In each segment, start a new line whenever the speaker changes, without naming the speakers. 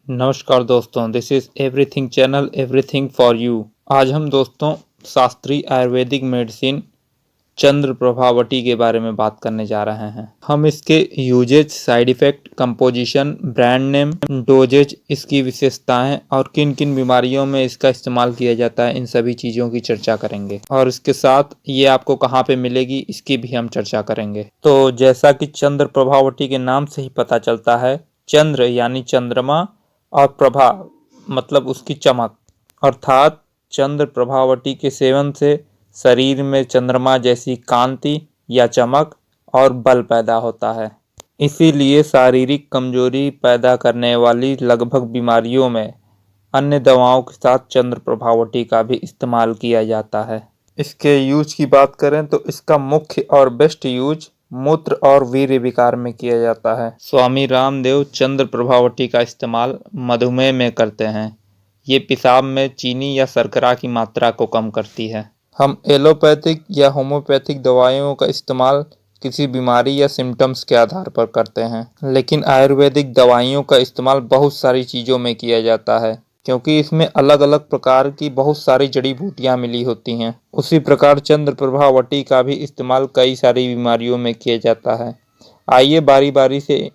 नमस्कार दोस्तों, this is everything channel everything for you. आज हम दोस्तों शास्त्रीय आयुर्वेदिक मेडिसिन चंद्र प्रभावटी के बारे में बात करने जा रहे हैं। हम इसके uses, side effect, composition, brand name, doses, इसकी विशेषताएं और किन किन बीमारियों में इसका इस्तेमाल किया जाता है, इन सभी चीज़ों की चर्चा करेंगे। और इसके साथ ये आपको कहाँ पे मिलेगी, इसकी भी हम चर्चा करेंगे। तो जैसा कि चंद्र प्रभावटी के नाम से ही पता चलता है, चंद्र यानी चंद्रमा और प्रभा मतलब उसकी चमक, अर्थात चंद्र प्रभावटी के सेवन से शरीर में चंद्रमा जैसी कांति या चमक और बल पैदा होता है। इसीलिए शारीरिक कमजोरी पैदा करने वाली लगभग बीमारियों में अन्य दवाओं के साथ चंद्र प्रभावटी का भी इस्तेमाल किया जाता है। इसके यूज की बात करें तो इसका मुख्य और बेस्ट यूज मूत्र और वीर्य विकार में किया जाता है। स्वामी रामदेव चंद्र प्रभावटी का इस्तेमाल मधुमेह में करते हैं। ये पेशाब में चीनी या शर्करा की मात्रा को कम करती है। हम एलोपैथिक या होम्योपैथिक दवाइयों का इस्तेमाल किसी बीमारी या सिम्टम्स के आधार पर करते हैं, लेकिन आयुर्वेदिक दवाइयों का इस्तेमाल बहुत सारी चीज़ों में किया जाता है, क्योंकि इसमें अलग अलग प्रकार की बहुत सारी जड़ी बूटियाँ मिली होती हैं। उसी प्रकार चंद्र प्रभावटी का भी इस्तेमाल कई सारी बीमारियों में किया जाता है। आइए बारी बारी से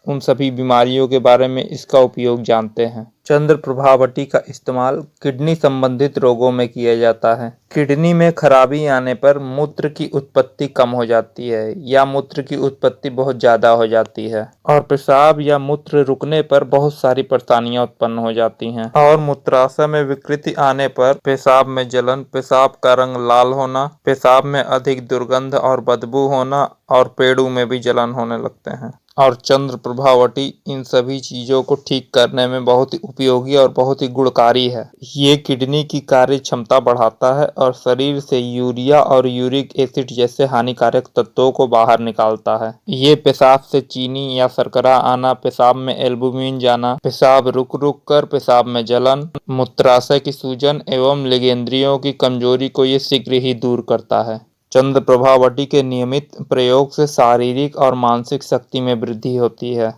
उन सभी बीमारियों के बारे में इसका उपयोग जानते हैं। चंद्र प्रभावटी का इस्तेमाल किडनी संबंधित रोगों में किया जाता है। किडनी में खराबी आने पर मूत्र की उत्पत्ति कम हो जाती है या मूत्र की उत्पत्ति बहुत ज़्यादा हो जाती है और पेशाब या मूत्र रुकने पर बहुत सारी परेशानियां उत्पन्न हो जाती हैं। और मूत्राशय में विकृति आने पर पेशाब में जलन, पेशाब का रंग लाल होना, पेशाब में अधिक दुर्गंध और बदबू होना और पेड़ों में भी जलन होने लगते हैं। और चंद्र प्रभावटी इन सभी चीज़ों को ठीक करने में बहुत ही उपयोगी और बहुत ही गुणकारी है। ये किडनी की कार्य क्षमता बढ़ाता है और शरीर से यूरिया और यूरिक एसिड जैसे हानिकारक तत्वों को बाहर निकालता है। ये पेशाब से चीनी या शर्करा आना, पेशाब में एल्बुमिन जाना, पेशाब रुक रुक कर पेशाब में जलन, मूत्राशय की सूजन एवं लिंगेंद्रियों की कमजोरी को ये शीघ्र ही दूर करता है। चंद्र प्रभावटी के नियमित प्रयोग से शारीरिक और मानसिक शक्ति में वृद्धि होती है।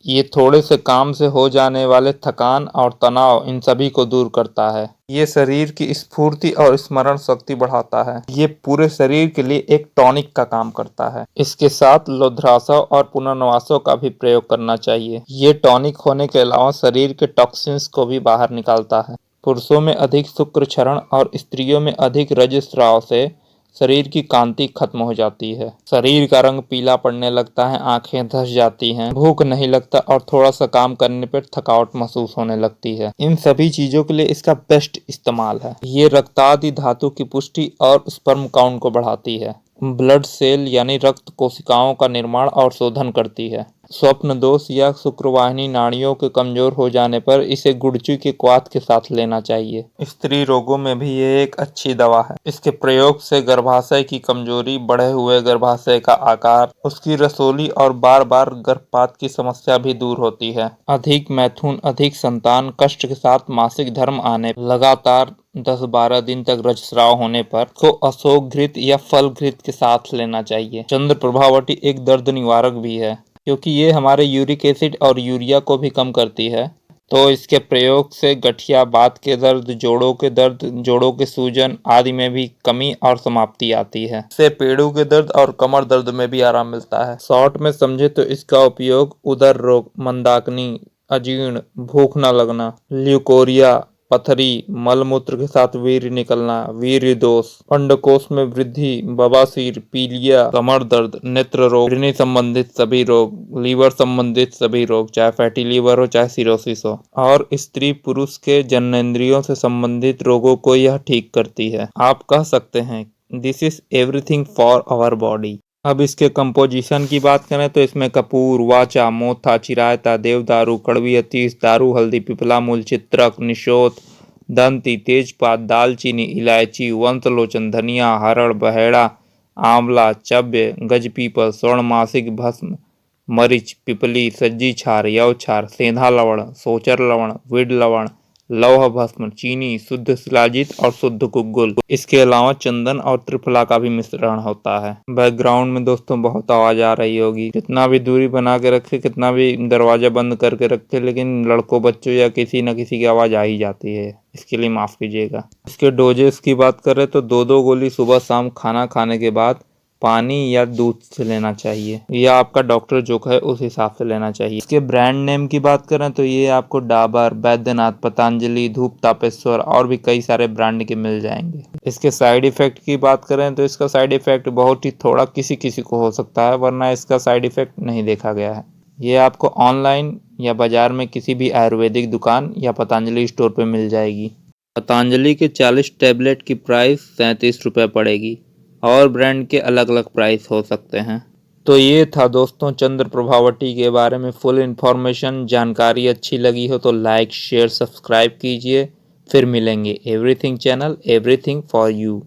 ये थोड़े से काम से हो जाने वाले थकान और तनाव, इन सभी को दूर करता है। ये शरीर की स्फूर्ति और स्मरण शक्ति बढ़ाता है। ये पूरे शरीर के लिए एक टॉनिक का काम करता है। इसके साथ लोध्रासव और पुनर्नवासों का भी प्रयोग करना चाहिए। ये टॉनिक होने के अलावा शरीर के टॉक्सिन्स को भी बाहर निकालता है। पुरुषों में अधिक शुक्र क्षरण और स्त्रियों में अधिक रजस्राव से शरीर की कांति खत्म हो जाती है। शरीर का रंग पीला पड़ने लगता है, आंखें धस जाती हैं, भूख नहीं लगता और थोड़ा सा काम करने पर थकावट महसूस होने लगती है। इन सभी चीजों के लिए इसका बेस्ट इस्तेमाल है। ये रक्तादि धातु की पुष्टि और स्पर्म काउंट को बढ़ाती है। ब्लड सेल यानी रक्त कोशिकाओं का निर्माण और शोधन करती है। स्वप्न दोष या शुक्रवाहिनी नाड़ियों के कमजोर हो जाने पर इसे गुड़चू के क्वाथ के साथ लेना चाहिए। स्त्री रोगों में भी ये एक अच्छी दवा है। इसके प्रयोग से गर्भाशय की कमजोरी, बढ़े हुए गर्भाशय का आकार, उसकी रसोली और बार बार गर्भपात की समस्या भी दूर होती है। अधिक मैथुन, अधिक संतान, कष्ट के साथ मासिक धर्म आने, लगातार 10-12 दिन तक रजस्राव होने पर को अशोक घृत या फल घृत के साथ लेना चाहिए। चंद्र प्रभावटी एक दर्द निवारक भी है, क्योंकि ये हमारे यूरिक एसिड और यूरिया को भी कम करती है। तो इसके प्रयोग से गठिया, बात के दर्द, दर्द, जोड़ों के सूजन आदि में भी कमी और समाप्ति आती है। इससे पेड़ों के दर्द और कमर दर्द में भी आराम मिलता है। शॉर्ट में समझे तो इसका उपयोग उदर रोग, मंदाग्नि, अजीर्ण, भूख न लगना, ल्यूकोरिया, पथरी, मलमूत्र के साथ वीर्य निकलना, वीर्य दोष, अंडकोश में वृद्धि, बवासीर, पीलिया, कमर दर्द, नेत्र रोग, किडनी संबंधित सभी रोग, लीवर संबंधित सभी रोग, चाहे फैटी लीवर हो चाहे सिरोसिस हो, और स्त्री पुरुष के जननेंद्रियों से संबंधित रोगों को यह ठीक करती है। आप कह सकते हैं this is everything for our body. अब इसके कंपोजिशन की बात करें तो इसमें कपूर, वाचा, मोथा, चिरायता, देवदारू, कड़वी अतीस, दारू हल्दी, पिपला मूल, चित्रक, निशोत, दंती, तेजपात, दालचीनी, इलायची, वंशलोचन, धनिया, हरड़, बहेड़ा, आंवला, चव्य, गजपीपल, स्वर्णमासिक भस्म, मरीच, पिपली, सज्जी छार, यव छार, सेंधा लवण, सोचर लवण, विड लवण, लौह भस्म, चीनी, शुद्ध शिलाजीत और शुद्ध गुग्गुल। इसके अलावा चंदन और त्रिफला का भी मिश्रण होता है। बैकग्राउंड में दोस्तों बहुत आवाज आ रही होगी, कितना भी दूरी बना के रखे, कितना भी दरवाजा बंद करके रखे, लेकिन लड़कों बच्चों या किसी न किसी की आवाज आ ही जाती है, इसके लिए माफ कीजिएगा। इसके डोजेस की बात करें तो 2-2 गोली सुबह शाम खाना खाने के बाद पानी या दूध से लेना चाहिए, या आपका डॉक्टर जो है उस हिसाब से लेना चाहिए। इसके ब्रांड नेम की बात करें तो ये आपको डाबर, बैद्यनाथ, पतंजलि, धूप तापेश्वर और भी कई सारे ब्रांड के मिल जाएंगे। इसके साइड इफेक्ट की बात करें तो इसका साइड इफेक्ट बहुत ही थोड़ा किसी किसी को हो सकता है, वरना इसका साइड इफेक्ट नहीं देखा गया है। ये आपको ऑनलाइन या बाजार में किसी भी आयुर्वेदिक दुकान या पतंजलि स्टोर पे मिल जाएगी। पतंजलि के 40 टैबलेट की प्राइस 37 रुपये पड़ेगी, और ब्रांड के अलग अलग प्राइस हो सकते हैं। तो ये था दोस्तों चंद्र प्रभावती के बारे में फुल इन्फॉर्मेशन। जानकारी अच्छी लगी हो तो लाइक शेयर सब्सक्राइब कीजिए। फिर मिलेंगे। Everything channel, everything for you.